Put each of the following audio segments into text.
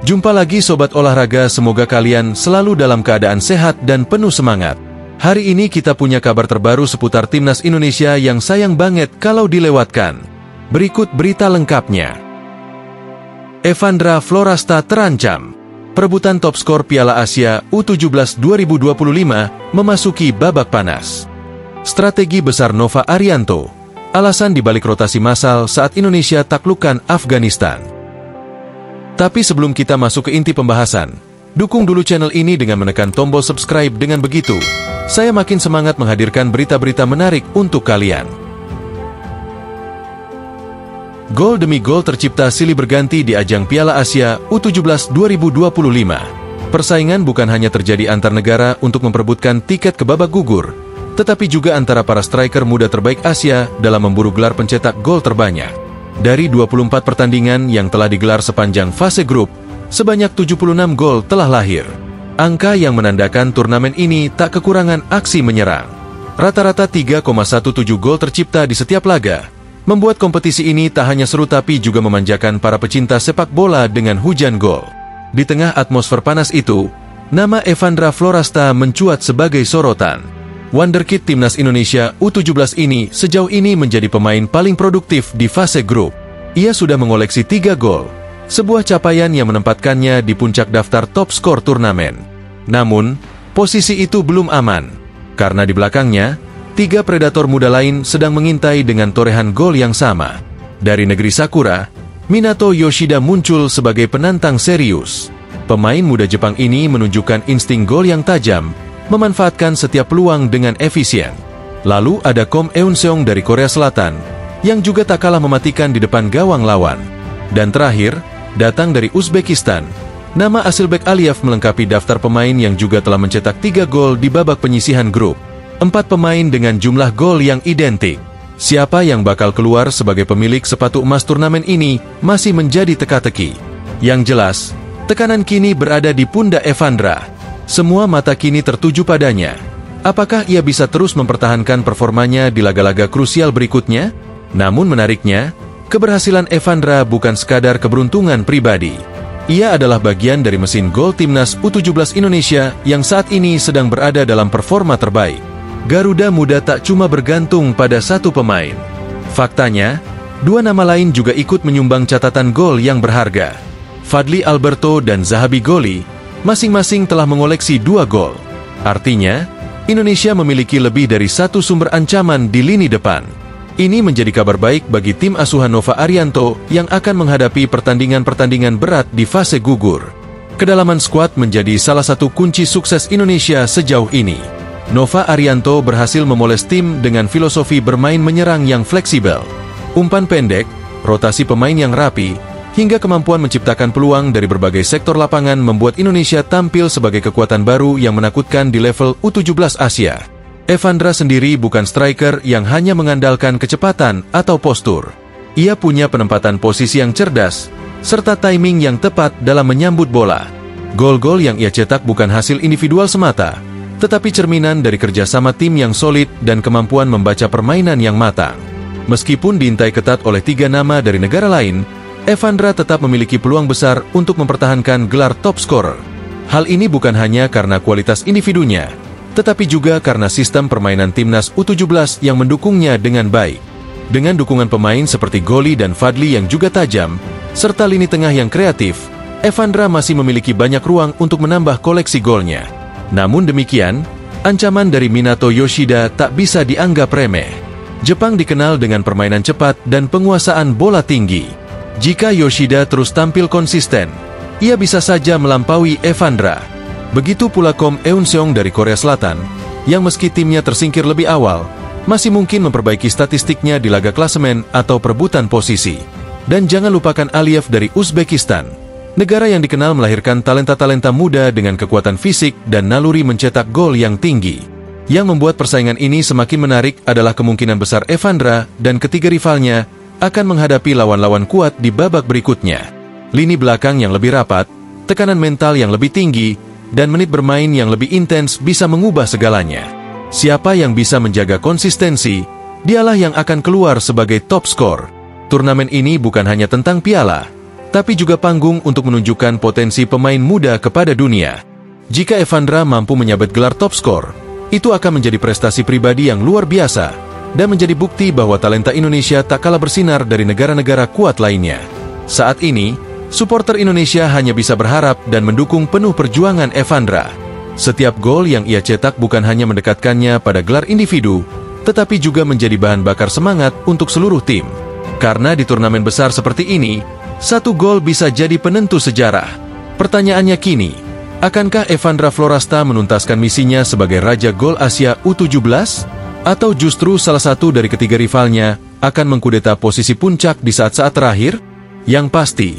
Jumpa lagi Sobat Olahraga, semoga kalian selalu dalam keadaan sehat dan penuh semangat. Hari ini kita punya kabar terbaru seputar Timnas Indonesia yang sayang banget kalau dilewatkan. Berikut berita lengkapnya. Evandra Florasta terancam. Perebutan top skor Piala Asia U17 2025 memasuki babak panas. Strategi besar Nova Arianto. Alasan dibalik rotasi massal saat Indonesia taklukkan Afghanistan. Tapi sebelum kita masuk ke inti pembahasan, dukung dulu channel ini dengan menekan tombol subscribe. Dengan begitu, saya makin semangat menghadirkan berita-berita menarik untuk kalian. Gol demi gol tercipta silih berganti di ajang Piala Asia U17 2025. Persaingan bukan hanya terjadi antar negara untuk memperebutkan tiket ke babak gugur, tetapi juga antara para striker muda terbaik Asia dalam memburu gelar pencetak gol terbanyak. Dari 24 pertandingan yang telah digelar sepanjang fase grup, sebanyak 76 gol telah lahir. Angka yang menandakan turnamen ini tak kekurangan aksi menyerang. Rata-rata 3,17 gol tercipta di setiap laga, membuat kompetisi ini tak hanya seru tapi juga memanjakan para pecinta sepak bola dengan hujan gol. Di tengah atmosfer panas itu, nama Evandra Florasta mencuat sebagai sorotan. Wonderkid Timnas Indonesia U17 ini sejauh ini menjadi pemain paling produktif di fase grup. Ia sudah mengoleksi 3 gol, sebuah capaian yang menempatkannya di puncak daftar top skor turnamen. Namun, posisi itu belum aman, karena di belakangnya, 3 predator muda lain sedang mengintai dengan torehan gol yang sama. Dari negeri Sakura, Minato Yoshida muncul sebagai penantang serius. Pemain muda Jepang ini menunjukkan insting gol yang tajam, memanfaatkan setiap peluang dengan efisien. Lalu ada Kom Eun-seong dari Korea Selatan, yang juga tak kalah mematikan di depan gawang lawan. Dan terakhir, datang dari Uzbekistan, nama Asilbek Aliyev melengkapi daftar pemain yang juga telah mencetak 3 gol di babak penyisihan grup. 4 pemain dengan jumlah gol yang identik. Siapa yang bakal keluar sebagai pemilik sepatu emas turnamen ini masih menjadi teka-teki. Yang jelas, tekanan kini berada di pundak Evandra. Semua mata kini tertuju padanya. Apakah ia bisa terus mempertahankan performanya di laga-laga krusial berikutnya? Namun menariknya, keberhasilan Evandra bukan sekadar keberuntungan pribadi. Ia adalah bagian dari mesin gol Timnas U17 Indonesia yang saat ini sedang berada dalam performa terbaik. Garuda Muda tak cuma bergantung pada satu pemain. Faktanya, 2 nama lain juga ikut menyumbang catatan gol yang berharga. Fadli Alberto dan Zahabi Goli masing-masing telah mengoleksi 2 gol. Artinya, Indonesia memiliki lebih dari 1 sumber ancaman di lini depan. Ini menjadi kabar baik bagi tim asuhan Nova Arianto yang akan menghadapi pertandingan-pertandingan berat di fase gugur. Kedalaman skuad menjadi salah satu kunci sukses Indonesia sejauh ini. Nova Arianto berhasil memoles tim dengan filosofi bermain menyerang yang fleksibel, umpan pendek, rotasi pemain yang rapi, hingga kemampuan menciptakan peluang dari berbagai sektor lapangan membuat Indonesia tampil sebagai kekuatan baru yang menakutkan di level U17 Asia. Evandra sendiri bukan striker yang hanya mengandalkan kecepatan atau postur. Ia punya penempatan posisi yang cerdas, serta timing yang tepat dalam menyambut bola. Gol-gol yang ia cetak bukan hasil individual semata, tetapi cerminan dari kerjasama tim yang solid dan kemampuan membaca permainan yang matang. Meskipun diintai ketat oleh 3 nama dari negara lain, Evandra tetap memiliki peluang besar untuk mempertahankan gelar top scorer. Hal ini bukan hanya karena kualitas individunya, tetapi juga karena sistem permainan Timnas U17 yang mendukungnya dengan baik. Dengan dukungan pemain seperti Goli dan Fadli yang juga tajam, serta lini tengah yang kreatif, Evandra masih memiliki banyak ruang untuk menambah koleksi golnya. Namun demikian, ancaman dari Minato Yoshida tak bisa dianggap remeh. Jepang dikenal dengan permainan cepat dan penguasaan bola tinggi. Jika Yoshida terus tampil konsisten, ia bisa saja melampaui Evandra. Begitu pula Kom Eun-seong dari Korea Selatan, yang meski timnya tersingkir lebih awal, masih mungkin memperbaiki statistiknya di laga klasemen atau perebutan posisi. Dan jangan lupakan Aliyev dari Uzbekistan, negara yang dikenal melahirkan talenta-talenta muda dengan kekuatan fisik dan naluri mencetak gol yang tinggi. Yang membuat persaingan ini semakin menarik adalah kemungkinan besar Evandra dan ketiga rivalnya akan menghadapi lawan-lawan kuat di babak berikutnya. Lini belakang yang lebih rapat, tekanan mental yang lebih tinggi, dan menit bermain yang lebih intens bisa mengubah segalanya. Siapa yang bisa menjaga konsistensi, dialah yang akan keluar sebagai top skor. Turnamen ini bukan hanya tentang piala, tapi juga panggung untuk menunjukkan potensi pemain muda kepada dunia. Jika Evandra mampu menyabet gelar top skor, itu akan menjadi prestasi pribadi yang luar biasa dan menjadi bukti bahwa talenta Indonesia tak kalah bersinar dari negara-negara kuat lainnya. Saat ini, supporter Indonesia hanya bisa berharap dan mendukung penuh perjuangan Evandra. Setiap gol yang ia cetak bukan hanya mendekatkannya pada gelar individu, tetapi juga menjadi bahan bakar semangat untuk seluruh tim. Karena di turnamen besar seperti ini, satu gol bisa jadi penentu sejarah. Pertanyaannya kini, akankah Evandra Florasta menuntaskan misinya sebagai Raja Gol Asia U17? Atau justru salah satu dari ketiga rivalnya akan mengkudeta posisi puncak di saat-saat terakhir? Yang pasti,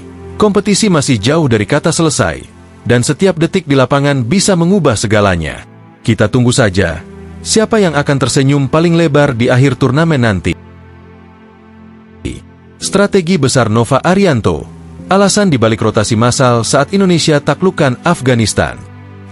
kompetisi masih jauh dari kata selesai, dan setiap detik di lapangan bisa mengubah segalanya. Kita tunggu saja, siapa yang akan tersenyum paling lebar di akhir turnamen nanti. Strategi besar Nova Arianto, alasan dibalik rotasi massal saat Indonesia taklukkan Afghanistan.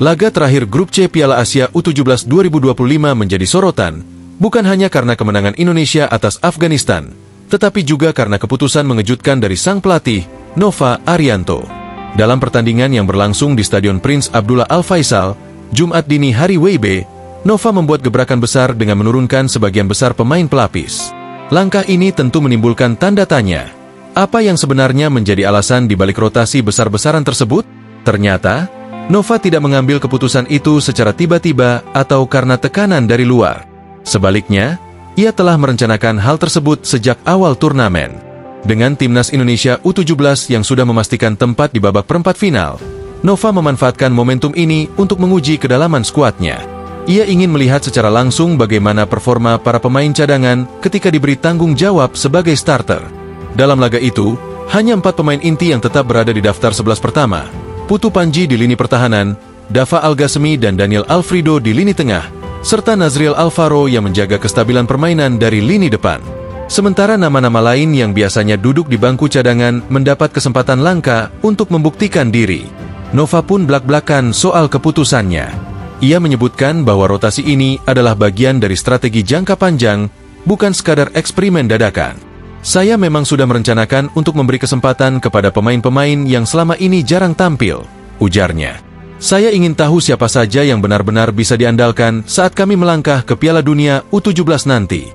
Laga terakhir Grup C Piala Asia U17 2025 menjadi sorotan, bukan hanya karena kemenangan Indonesia atas Afghanistan, tetapi juga karena keputusan mengejutkan dari sang pelatih, Nova Arianto. Dalam pertandingan yang berlangsung di Stadion Prince Abdullah Al Faisal, Jumat dini hari WIB, Nova membuat gebrakan besar dengan menurunkan sebagian besar pemain pelapis. Langkah ini tentu menimbulkan tanda tanya. Apa yang sebenarnya menjadi alasan dibalik rotasi besar-besaran tersebut? Ternyata, Nova tidak mengambil keputusan itu secara tiba-tiba atau karena tekanan dari luar. Sebaliknya, ia telah merencanakan hal tersebut sejak awal turnamen. Dengan timnas Indonesia U17 yang sudah memastikan tempat di babak perempat final, Nova memanfaatkan momentum ini untuk menguji kedalaman skuadnya. Ia ingin melihat secara langsung bagaimana performa para pemain cadangan ketika diberi tanggung jawab sebagai starter. Dalam laga itu, hanya 4 pemain inti yang tetap berada di daftar 11 pertama. Putu Panji di lini pertahanan, Dava Algasemi dan Daniel Alfredo di lini tengah, serta Nazriel Alvaro yang menjaga kestabilan permainan dari lini depan. Sementara nama-nama lain yang biasanya duduk di bangku cadangan mendapat kesempatan langka untuk membuktikan diri. Nova pun blak-blakan soal keputusannya. Ia menyebutkan bahwa rotasi ini adalah bagian dari strategi jangka panjang, bukan sekadar eksperimen dadakan. Saya memang sudah merencanakan untuk memberi kesempatan kepada pemain-pemain yang selama ini jarang tampil, ujarnya. Saya ingin tahu siapa saja yang benar-benar bisa diandalkan saat kami melangkah ke Piala Dunia U17 nanti.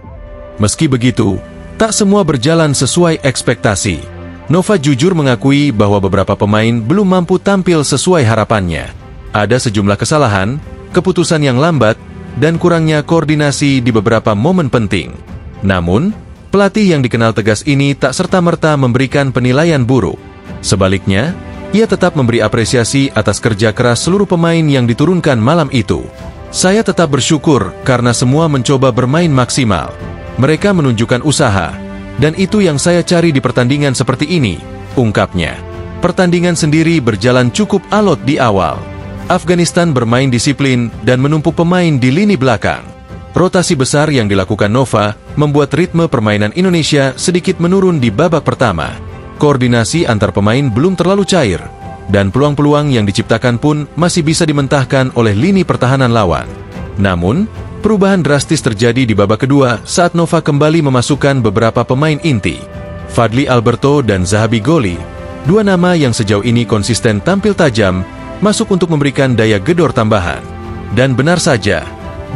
Meski begitu, tak semua berjalan sesuai ekspektasi. Nova jujur mengakui bahwa beberapa pemain belum mampu tampil sesuai harapannya. Ada sejumlah kesalahan, keputusan yang lambat, dan kurangnya koordinasi di beberapa momen penting. Namun, pelatih yang dikenal tegas ini tak serta-merta memberikan penilaian buruk. Sebaliknya, ia tetap memberi apresiasi atas kerja keras seluruh pemain yang diturunkan malam itu. Saya tetap bersyukur karena semua mencoba bermain maksimal. Mereka menunjukkan usaha, dan itu yang saya cari di pertandingan seperti ini, ungkapnya. Pertandingan sendiri berjalan cukup alot di awal. Afghanistan bermain disiplin dan menumpuk pemain di lini belakang. Rotasi besar yang dilakukan Nova membuat ritme permainan Indonesia sedikit menurun di babak pertama. Koordinasi antar pemain belum terlalu cair, dan peluang-peluang yang diciptakan pun masih bisa dimentahkan oleh lini pertahanan lawan. Namun, perubahan drastis terjadi di babak kedua saat Nova kembali memasukkan beberapa pemain inti. Fadli Alberto dan Zahabi Goli, dua nama yang sejauh ini konsisten tampil tajam, masuk untuk memberikan daya gedor tambahan. Dan benar saja,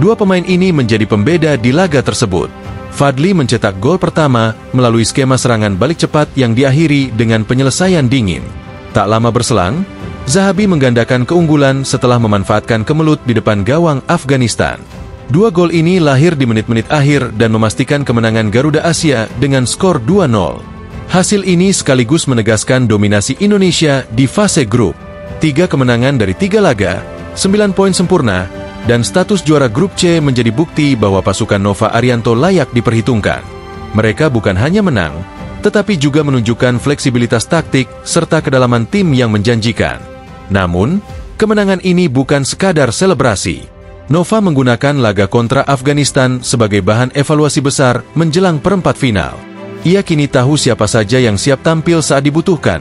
dua pemain ini menjadi pembeda di laga tersebut. Fadli mencetak gol pertama melalui skema serangan balik cepat yang diakhiri dengan penyelesaian dingin. Tak lama berselang, Zahabi menggandakan keunggulan setelah memanfaatkan kemelut di depan gawang Afghanistan. Dua gol ini lahir di menit-menit akhir dan memastikan kemenangan Garuda Asia dengan skor 2-0. Hasil ini sekaligus menegaskan dominasi Indonesia di fase grup. 3 kemenangan dari 3 laga, 9 poin sempurna, dan status juara grup C menjadi bukti bahwa pasukan Nova Arianto layak diperhitungkan. Mereka bukan hanya menang, tetapi juga menunjukkan fleksibilitas taktik serta kedalaman tim yang menjanjikan. Namun, kemenangan ini bukan sekadar selebrasi. Nova menggunakan laga kontra Afghanistan sebagai bahan evaluasi besar menjelang perempat final. Ia kini tahu siapa saja yang siap tampil saat dibutuhkan,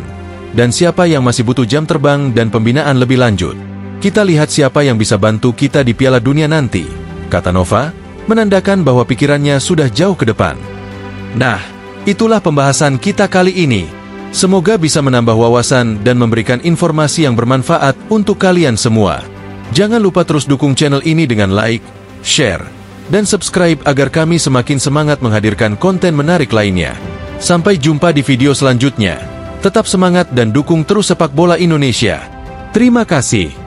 dan siapa yang masih butuh jam terbang dan pembinaan lebih lanjut. Kita lihat siapa yang bisa bantu kita di Piala Dunia nanti, kata Nova, menandakan bahwa pikirannya sudah jauh ke depan. Nah, itulah pembahasan kita kali ini. Semoga bisa menambah wawasan dan memberikan informasi yang bermanfaat untuk kalian semua. Jangan lupa terus dukung channel ini dengan like, share, dan subscribe agar kami semakin semangat menghadirkan konten menarik lainnya. Sampai jumpa di video selanjutnya. Tetap semangat dan dukung terus sepak bola Indonesia. Terima kasih.